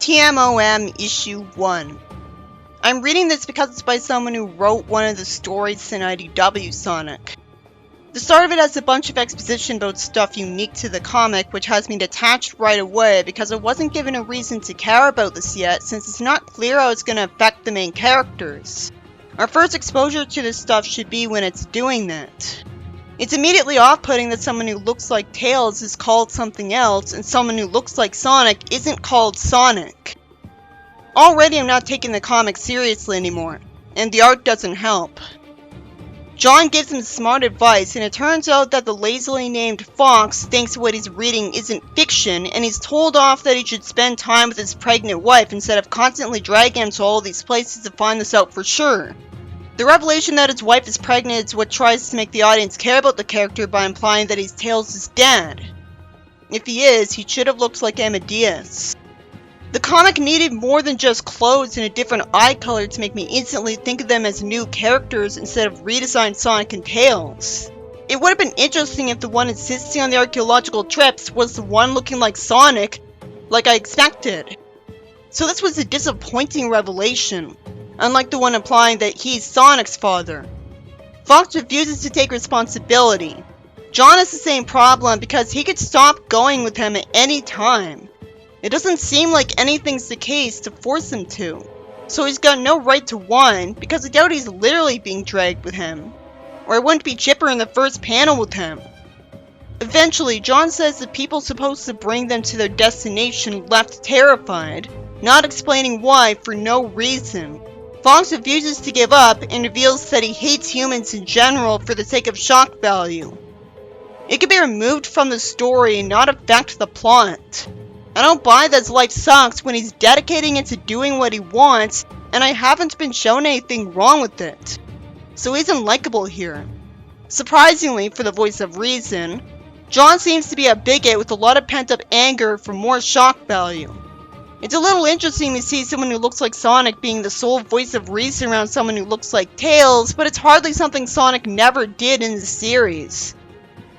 TMOM Issue 1. I'm reading this because it's by someone who wrote one of the stories in IDW Sonic. The start of it has a bunch of exposition about stuff unique to the comic, which has me detached right away because I wasn't given a reason to care about this yet, since it's not clear how it's going to affect the main characters. Our first exposure to this stuff should be when it's doing that. It's immediately off-putting that someone who looks like Tails is called something else, and someone who looks like Sonic isn't called Sonic. Already I'm not taking the comic seriously anymore, and the art doesn't help. John gives him smart advice, and it turns out that the lazily named Fox thinks what he's reading isn't fiction, and he's told off that he should spend time with his pregnant wife instead of constantly dragging him to all these places to find this out for sure. The revelation that his wife is pregnant is what tries to make the audience care about the character by implying that he's Tails' dad. If he is, he should have looked like Amadeus. The comic needed more than just clothes and a different eye color to make me instantly think of them as new characters instead of redesigned Sonic and Tails. It would have been interesting if the one insisting on the archaeological trips was the one looking like Sonic, like I expected. So this was a disappointing revelation, unlike the one implying that he's Sonic's father. Fox refuses to take responsibility. John has the same problem because he could stop going with him at any time. It doesn't seem like anything's the case to force him to. So he's got no right to whine because I doubt he's literally being dragged with him. Or I wouldn't be chipper in the first panel with him. Eventually, John says the people supposed to bring them to their destination left terrified, not explaining why for no reason. Fox refuses to give up and reveals that he hates humans in general for the sake of shock value. It can be removed from the story and not affect the plot. I don't buy that his life sucks when he's dedicating it to doing what he wants, and I haven't been shown anything wrong with it. So he's unlikable here. Surprisingly, for the voice of reason, John seems to be a bigot with a lot of pent-up anger for more shock value. It's a little interesting to see someone who looks like Sonic being the sole voice of reason around someone who looks like Tails, but it's hardly something Sonic never did in the series.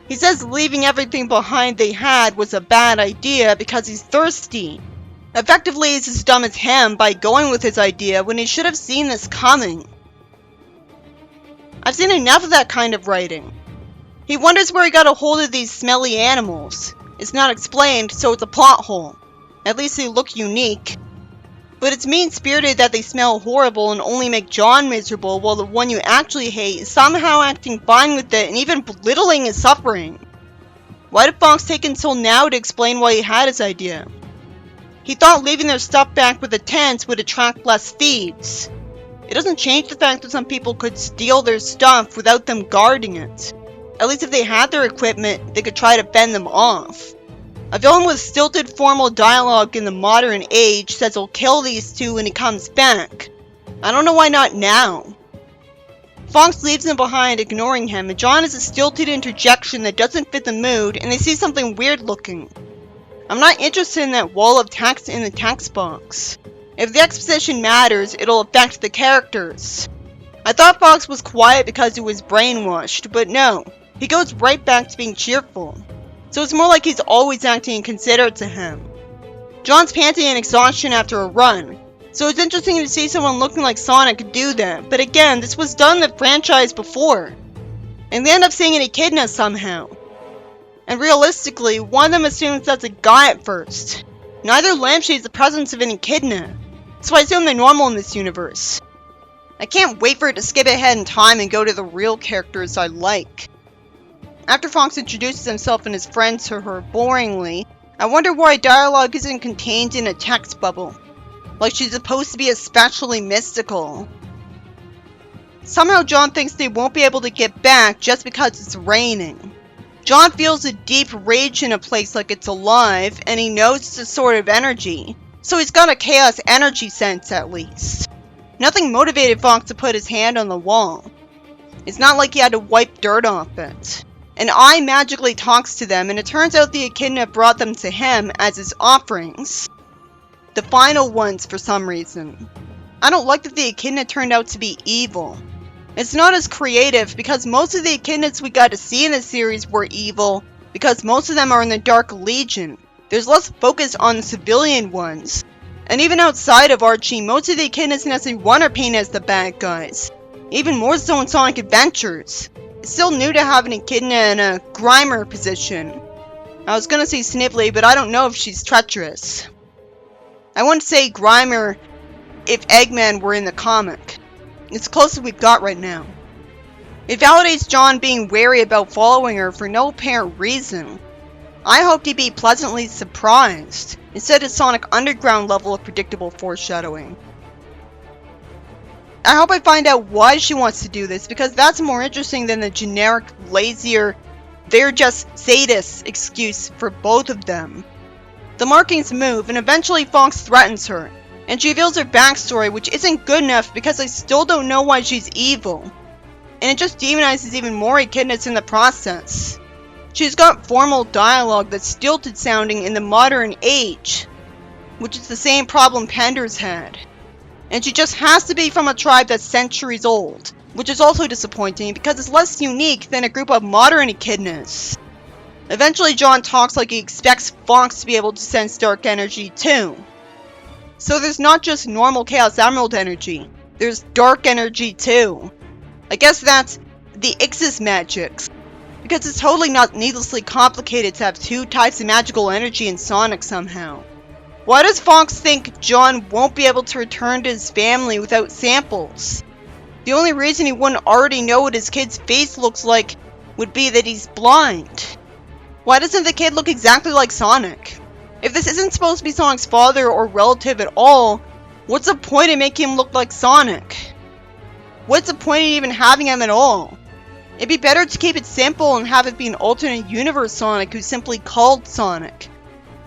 He says leaving everything behind they had was a bad idea because he's thirsty. Effectively, he's as dumb as him by going with his idea when he should have seen this coming. I've seen enough of that kind of writing. He wonders where he got a hold of these smelly animals. It's not explained, so it's a plot hole. At least they look unique. But it's mean-spirited that they smell horrible and only make John miserable, while the one you actually hate is somehow acting fine with it and even belittling his suffering. Why did Fox take until now to explain why he had his idea? He thought leaving their stuff back with the tents would attract less thieves. It doesn't change the fact that some people could steal their stuff without them guarding it. At least if they had their equipment, they could try to fend them off. A villain with stilted formal dialogue in the modern age says he'll kill these two when he comes back. I don't know why not now. Fox leaves him behind, ignoring him, and John has a stilted interjection that doesn't fit the mood, and they see something weird looking. I'm not interested in that wall of text in the text box. If the exposition matters, it'll affect the characters. I thought Fox was quiet because he was brainwashed, but no, he goes right back to being cheerful. So it's more like he's always acting inconsiderate to him. John's panting in exhaustion after a run, so it's interesting to see someone looking like Sonic do that, but again, this was done in the franchise before. And they end up seeing an echidna somehow. And realistically, one of them assumes that's a guy at first. Neither lampshades the presence of an echidna, so I assume they're normal in this universe. I can't wait for it to skip ahead in time and go to the real characters I like. After Fox introduces himself and his friends to her boringly, I wonder why dialogue isn't contained in a text bubble. Like she's supposed to be especially mystical. Somehow John thinks they won't be able to get back just because it's raining. John feels a deep rage in a place like it's alive, and he knows it's a sort of energy. So he's got a chaos energy sense at least. Nothing motivated Fox to put his hand on the wall. It's not like he had to wipe dirt off it. An eye magically talks to them, and it turns out the echidna brought them to him as his offerings. The final ones for some reason. I don't like that the echidna turned out to be evil. It's not as creative because most of the echidnas we got to see in the series were evil because most of them are in the Dark Legion. There's less focus on the civilian ones. And even outside of Archie, most of the echidnas in SC1 are painted as the bad guys. Even more so in Sonic Adventures. It's still new to have an echidna in a Grimer position. I was gonna say Snively, but I don't know if she's treacherous. I wouldn't say Grimer if Eggman were in the comic. It's the closest we've got right now. It validates John being wary about following her for no apparent reason. I hoped he'd be pleasantly surprised, instead of Sonic Underground level of predictable foreshadowing. I hope I find out why she wants to do this, because that's more interesting than the generic, lazier, they're just sadists excuse for both of them. The markings move, and eventually Fox threatens her, and she reveals her backstory, which isn't good enough because I still don't know why she's evil. And it just demonizes even more echidnas in the process. She's got formal dialogue that's stilted sounding in the modern age, which is the same problem Pander's had. And she just has to be from a tribe that's centuries old, which is also disappointing because it's less unique than a group of modern echidnas. Eventually John talks like he expects Fox to be able to sense dark energy too. So there's not just normal Chaos Emerald energy, there's dark energy too. I guess that's the Ixis magics, because it's totally not needlessly complicated to have two types of magical energy in Sonic somehow. Why does Fox think John won't be able to return to his family without samples? The only reason he wouldn't already know what his kid's face looks like would be that he's blind. Why doesn't the kid look exactly like Sonic? If this isn't supposed to be Sonic's father or relative at all, what's the point in making him look like Sonic? What's the point in even having him at all? It'd be better to keep it simple and have it be an alternate universe Sonic who's simply called Sonic.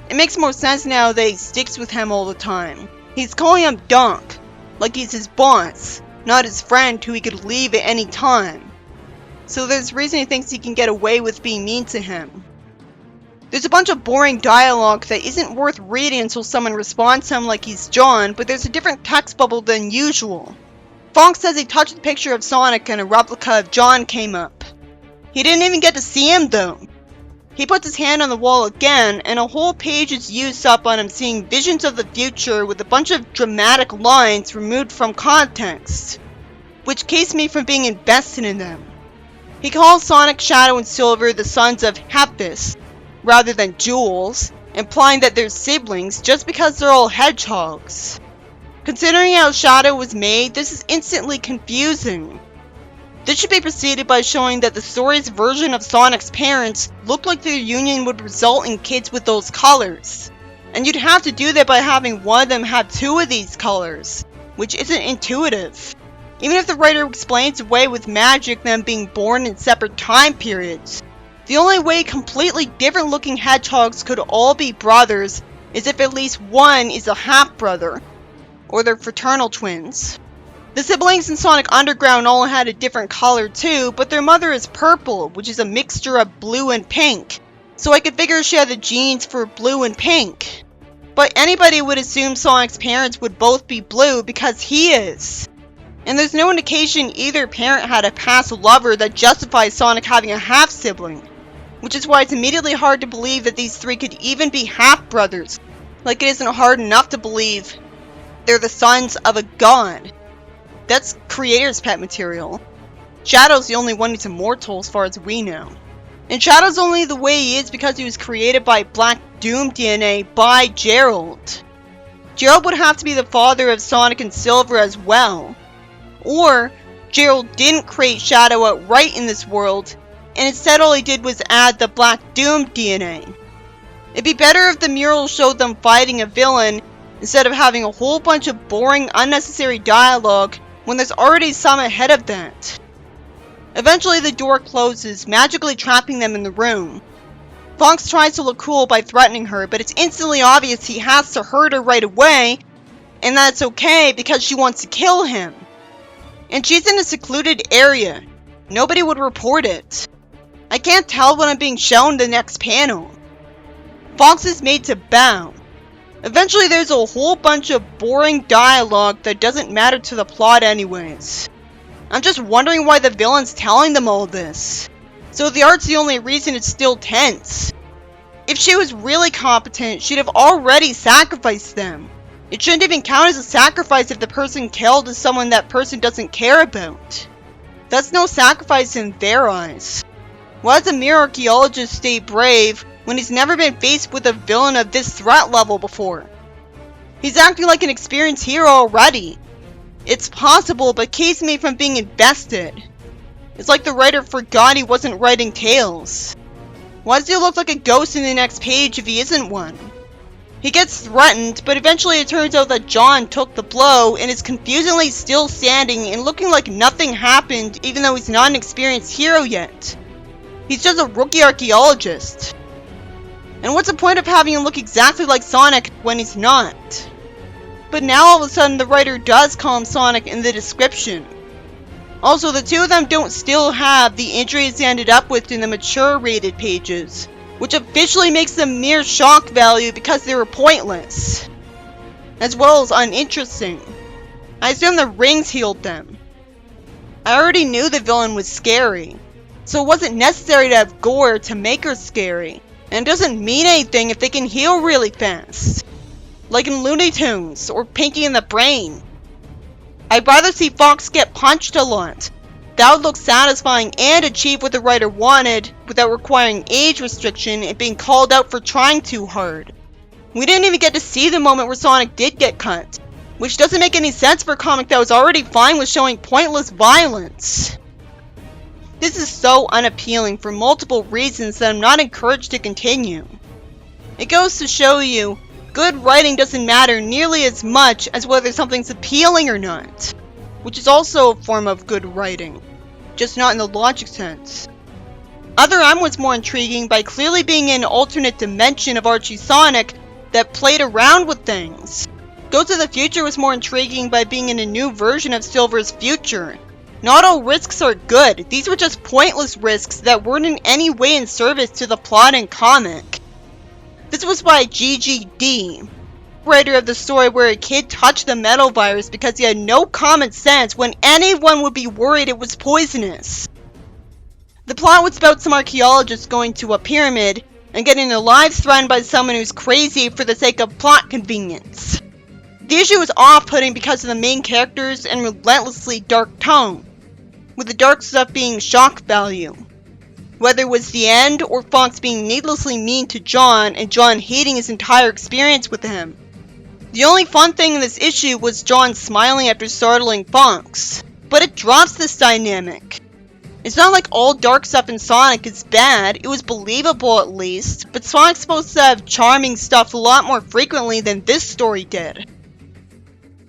It makes more sense now that he sticks with him all the time. He's calling him Dunk, like he's his boss, not his friend who he could leave at any time. So there's reason he thinks he can get away with being mean to him. There's a bunch of boring dialogue that isn't worth reading until someone responds to him like he's John, but there's a different text bubble than usual. Fox says he touched the picture of Sonic and a replica of John came up. He didn't even get to see him though. He puts his hand on the wall again, and a whole page is used up on him seeing visions of the future with a bunch of dramatic lines removed from context, which keeps me from being invested in them. He calls Sonic, Shadow, and Silver the sons of Hephaestus, rather than Jules, implying that they're siblings just because they're all hedgehogs. Considering how Shadow was made, this is instantly confusing. This should be preceded by showing that the story's version of Sonic's parents looked like their union would result in kids with those colors. And you'd have to do that by having one of them have two of these colors, which isn't intuitive. Even if the writer explains away with magic them being born in separate time periods. The only way completely different looking hedgehogs could all be brothers is if at least one is a half-brother, or they're fraternal twins. The siblings in Sonic Underground all had a different color too, but their mother is purple, which is a mixture of blue and pink, so I could figure she had the genes for blue and pink. But anybody would assume Sonic's parents would both be blue because he is. And there's no indication either parent had a past lover that justifies Sonic having a half-sibling, which is why it's immediately hard to believe that these three could even be half-brothers, like it isn't hard enough to believe they're the sons of a god. That's creator's pet material. Shadow's the only one who's immortal as far as we know. And Shadow's only the way he is because he was created by Black Doom DNA by Gerald. Gerald would have to be the father of Sonic and Silver as well. Or, Gerald didn't create Shadow outright in this world, and instead all he did was add the Black Doom DNA. It'd be better if the mural showed them fighting a villain, instead of having a whole bunch of boring, unnecessary dialogue when there's already some ahead of that. Eventually the door closes, magically trapping them in the room. Fox tries to look cool by threatening her, but it's instantly obvious he has to hurt her right away, and that's okay because she wants to kill him. And she's in a secluded area. Nobody would report it. I can't tell when I'm being shown the next panel. Fox is made to bow. Eventually there's a whole bunch of boring dialogue that doesn't matter to the plot anyways. I'm just wondering why the villain's telling them all this. So the art's the only reason it's still tense. If she was really competent, she'd have already sacrificed them. It shouldn't even count as a sacrifice if the person killed is someone that person doesn't care about. That's no sacrifice in their eyes. Why does a mere archaeologist stay brave when he's never been faced with a villain of this threat level before? He's acting like an experienced hero already. It's possible, but keeps me from being invested. It's like the writer forgot he wasn't writing tales. Why does he look like a ghost in the next page if he isn't one? He gets threatened, but eventually it turns out that John took the blow and is confusingly still standing and looking like nothing happened even though he's not an experienced hero yet. He's just a rookie archaeologist. And what's the point of having him look exactly like Sonic when he's not? But now all of a sudden the writer does call him Sonic in the description. Also, the two of them don't still have the injuries they ended up with in the mature rated pages, which officially makes them mere shock value because they were pointless, as well as uninteresting. I assume the rings healed them. I already knew the villain was scary, so it wasn't necessary to have gore to make her scary, and it doesn't mean anything if they can heal really fast, like in Looney Tunes or Pinky and the Brain. I'd rather see Fox get punched a lot. That would look satisfying and achieve what the writer wanted without requiring age restriction and being called out for trying too hard. We didn't even get to see the moment where Sonic did get cut, which doesn't make any sense for a comic that was already fine with showing pointless violence. This is so unappealing for multiple reasons that I'm not encouraged to continue. It goes to show you, good writing doesn't matter nearly as much as whether something's appealing or not, which is also a form of good writing, just not in the logic sense. Other M was more intriguing by clearly being an alternate dimension of Archie Sonic that played around with things. Go to the Future was more intriguing by being in a new version of Silver's future. Not all risks are good, these were just pointless risks that weren't in any way in service to the plot and comic. This was by GGD, writer of the story where a kid touched the metal virus because he had no common sense when anyone would be worried it was poisonous. The plot was about some archaeologists going to a pyramid and getting their lives threatened by someone who's crazy for the sake of plot convenience. The issue was off-putting because of the main characters and relentlessly dark tone, with the dark stuff being shock value. Whether it was the end or Fox being needlessly mean to John and John hating his entire experience with him. The only fun thing in this issue was John smiling after startling Fox, but it drops this dynamic. It's not like all dark stuff in Sonic is bad, it was believable at least, but Sonic's supposed to have charming stuff a lot more frequently than this story did.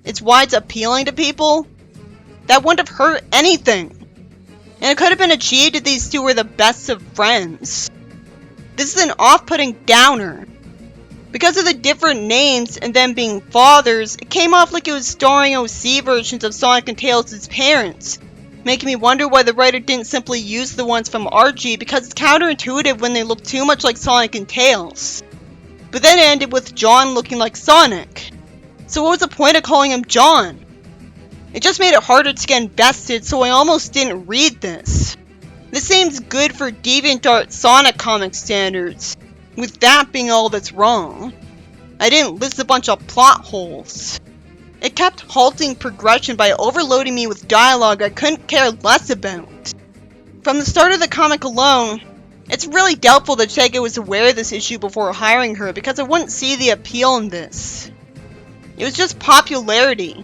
It's why it's appealing to people? That wouldn't have hurt anything. And it could have been achieved if these two were the best of friends. This is an off-putting downer. Because of the different names and them being fathers, it came off like it was starring OC versions of Sonic and Tails' parents, making me wonder why the writer didn't simply use the ones from Archie because it's counterintuitive when they look too much like Sonic and Tails. But then it ended with John looking like Sonic. So what was the point of calling him John? It just made it harder to get invested, so I almost didn't read this. This seems good for DeviantArt Sonic comic standards, with that being all that's wrong. I didn't list a bunch of plot holes. It kept halting progression by overloading me with dialogue I couldn't care less about. From the start of the comic alone, it's really doubtful that Sega was aware of this issue before hiring her because I wouldn't see the appeal in this. It was just popularity.